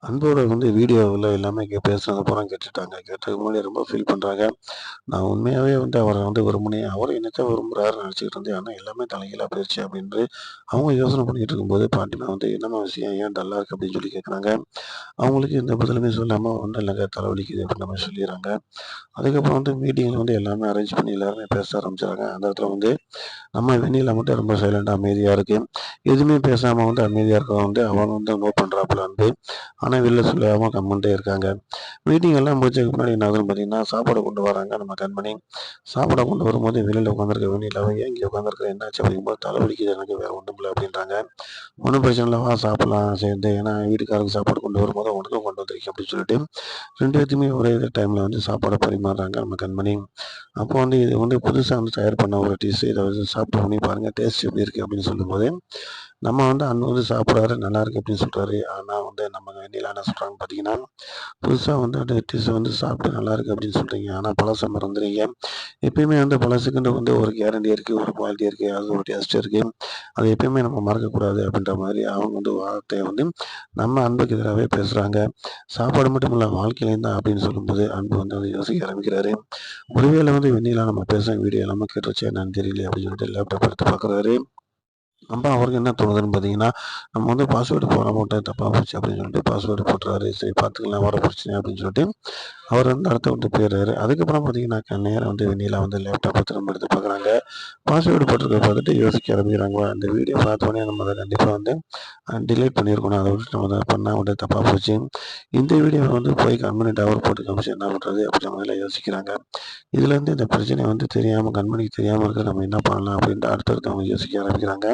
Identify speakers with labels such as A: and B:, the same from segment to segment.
A: அன்போட வீடியோவுல எல்லாமே பேசுனது பூரா கேட்டுட்டாங்க. கேட்டதுக்கு முன்னாடி ரொம்ப ஃபீல் பண்றாங்க. நான் உண்மையாவே அவர விரும்பினேன். அவரும் என்னத்தான் விரும்புறாருன்னு நெனச்சுக்கிட்டு இருந்தேன். ஆனா எல்லாமே தலைகீழா போயிருச்சு அப்டின்ட்டு அவங்க யோசனை பண்ணிட்டு இருக்கும்போது, பாட்டிமா "என்னம்மா விஷயம்? ஏன் டல்லா இருக்க?" அப்டின்னு சொல்லி கேட்குறாங்க. அவங்களுக்கு எந்த பதிலுமே சொல்லாம "ஒண்ணும் இல்லங்க தலைவலிக்குது" அப்டின்ற மாரி சொல்லிர்றாங்க. அதுக்கப்புறம் மீட்டிங்ல எல்லாமே அரேஞ்ச் பண்ணி எல்லாருமே பேச ஆரம்பிச்சுறாங்க. அந்த இடத்துல நம்ம வெண்ணிலா மட்டும் ரொம்ப சைலண்டா அமைதியா இருக்கு. எதுவுமே பேசாம அமைதியா இருக்கவ அவன் நோட் பண்றாப்புல ஆனா வெளில சொல்லாம கம்முன்ட்டே இருக்காங்க. மீட்டிங் எல்லாம் முடிச்சதுக்கு முன்னாடி என்ன ஆகுதுன்னு பார்த்தீங்கன்னா, சாப்பாடு கொண்டு வராங்க நம்ம கண்மணி. சாப்பாட கொண்டு வரும்போது வெளியில உட்காந்துருக்க வெண்ணிலாவ, "ஏன் இங்க உட்காந்துருக்க? என்னாச்சு?" அப்படிங்கும்போது, "தலை வலிக்குது எனக்கு, வேற ஒண்ணும் இல்ல" அப்படின்றாங்க. "ஒண்ணும் பிரச்சனை இல்ல, வா சாப்பிடலாம் சேர்ந்து. ஏன்னா வீட்டுக்காரருக்கு சாப்பாடு கொண்டு வரும்போது உனக்கும் கொண்டு வந்திருக்கேன்" அப்படின்னு சொல்லிட்டு 2 பேத்துக்குமே ஒரே டைம்ல சாப்பாட பரிமாறுறாங்க நம்ம கண்மணி. அப்போ இது புதுசா தயார் பண்ண ஒரு டிஷ். இத சாப்பிட்டு பண்ணி பாருங்க. டேஸ்ட் எப்படி இருக்கு அப்படின்னு சொல்லும்போது, நம்ம அண்ணன் சாப்பிடுறாரு. நல்லாயிருக்கு அப்படின்னு சொல்றாரு. ஆனா நம்ம வெண்ணிலா என்ன சொல்றாங்கன்னு பார்த்தீங்கன்னா, புதுசா அந்த டிஷ் சாப்பிட்டு நல்லாயிருக்கு அப்படின்னு சொல்றீங்க. ஆனா பழச மறந்துறீங்க. எப்பயுமே பழசுக்குன்னு ஒரு கேரண்டி இருக்கு. ஒரு குவாலிட்டி இருக்கு. அது ஒரு டேஸ்ட் இருக்கு. அத எப்பயுமே நம்ம மறக்கக்கூடாது அப்படின்ற மாரி அவங்க வார்த்தைய நம்ம அன்புக்கு எதிராவே பேசுறாங்க. சாப்பாடு மட்டும் இல்ல வாழ்க்கையிலயும் தான் அப்படின்னு சொல்லும்போது, அன்பு அத யோசிக்க ஆரம்பிக்கிறாரு. ஒருவேளை வெண்ணிலா நம்ம பேசுன வீடியோ எல்லாமே கேட்டுருச்சா என்னன்னு தெரியலையே அப்படின்னு சொல்லிட்டு லேப்டாப் எடுத்து பார்க்குறாரு. அப்ப அவருக்கு என்ன தோணுதுன்னு பார்த்தீங்கன்னா, நம்ம பாஸ்வேர்டு போடாம விட்டது தப்பா போச்சு அப்படின்னு சொல்லிட்டு பாஸ்வேர்டு போட்டுறாரு. சரி பார்த்துக்கலாம் வர பிரச்சனை அப்படின்னு சொல்லிட்டு அவர் அடுத்த போயிடுறாரு. அதுக்கப்புறம் பார்த்தீங்கன்னாக்கா, நேரா வெண்ணிலா லேப்டாப்ப திரும்ப எடுத்து பார்க்குறாங்க. பாஸ்வேர்டு போட்டிருக்கிறத பார்த்துட்டு யோசிக்க ஆரம்பிக்கிறாங்க. அந்த வீடியோ பார்த்தோனே நம்ம அத கண்டிப்பா டிலீட் பண்ணியிருக்கணும். அத விட்டுட்டு நம்ம அத பண்ணா தப்பா போச்சு. இந்த வீடியோவ போய் கண்மணி டவர் போட்டு காமிச்சு என்ன பண்றது? அப்படின்ற மாதிரிலாம் யோசிக்கிறாங்க. இதுலேருந்து இந்த பிரச்சனை தெரியாம கண்மணிக்கு தெரியாம இருக்க நம்ம என்ன பண்ணலாம்? அப்படின்ட்டு அடுத்தடுத்து அவங்க யோசிக்க ஆரம்பிக்கிறாங்க.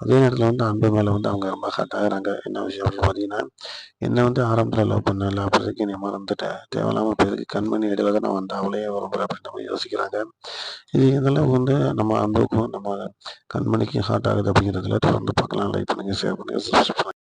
A: அதே நேரத்தில அன்பு மேல அவங்க ரொம்ப ஹர்ட் ஆகுறாங்க. என்ன விஷயம் அப்படின்னு பார்த்தீங்கன்னா, என்ன ஆரம்பத்தில லவ் பண்ணல. அப்போதைக்கு நீ மறந்துட்ட. தேவையில்லாம இப்ப எதுக்கு கண்மணி இடையில தான வந்தா. அவளையே விரும்புற அப்படின்ற மாரி யோசிக்கிறாங்க. இது இதெல்லாம் நம்ம அன்புக்கும், நம்ம கண்மணிக்கும் ஹார்ட் ஆகுது அப்படிங்கிறதுல தொடர்ந்து பார்க்கலாம். லைக் பண்ணுங்க, ஷேர் பண்ணுங்க, சப்ஸ்கிரைப் பண்ணுங்க.